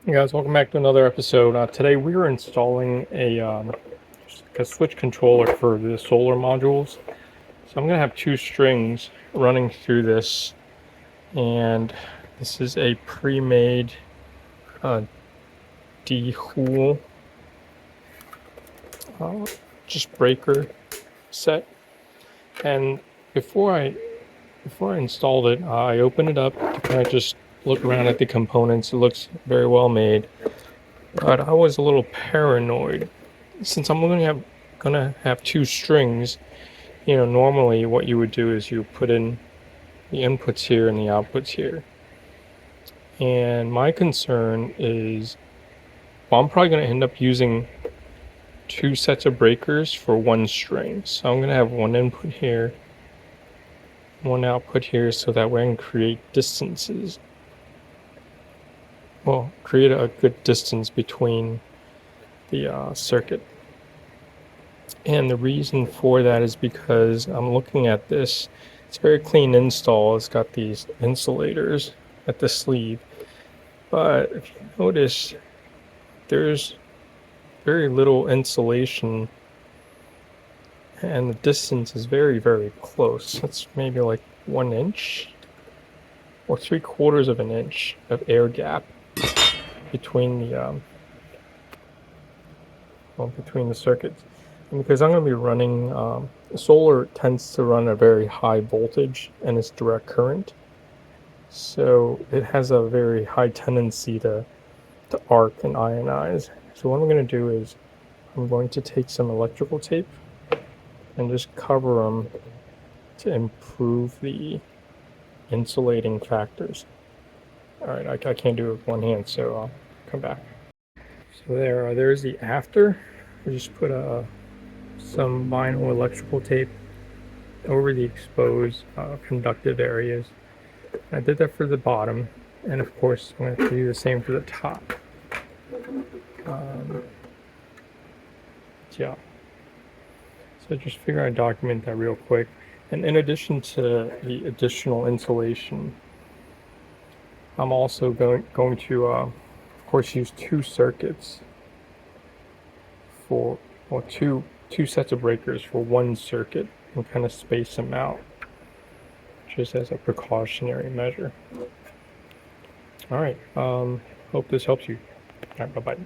Hey guys, welcome back to another episode. Today we are installing a switch controller for the solar modules. So I'm going to have two strings running through this, and this is a pre-made D-Hool just breaker set. And before I installed it, I opened it up to kind of just look around at the components. It looks very well made. But I was a little paranoid since I'm gonna have two strings. Normally what you would do is you put in the inputs here and the outputs here. And my concern is, well, I'm probably gonna end up using two sets of breakers for one string. So I'm gonna have one input here, one output here, so that way I can create distances. Well, create a good distance between the circuit. And the reason for that is because I'm looking at this. It's a very clean install. It's got these insulators at the sleeve. But if you notice, there's very little insulation, and the distance is very, very close. It's maybe like 1 inch or 3/4 of an inch of air gap between the circuits. And because I'm going to be running, solar tends to run a very high voltage and it's direct current, so it has a very high tendency to arc and ionize. So what I'm going to do is I'm going to take some electrical tape and just cover them to improve the insulating factors. Alright, I can't do it with one hand, so I'll come back. So there's the after. I just put some vinyl electrical tape over the exposed conductive areas. I did that for the bottom, and of course I'm going to do the same for the top. Yeah. So just figure I'd document that real quick. And in addition to the additional insulation, I'm also going to, of course, use two circuits for, well, two sets of breakers for one circuit, and kind of space them out just as a precautionary measure. All right. Hope this helps you. All right. Bye-bye.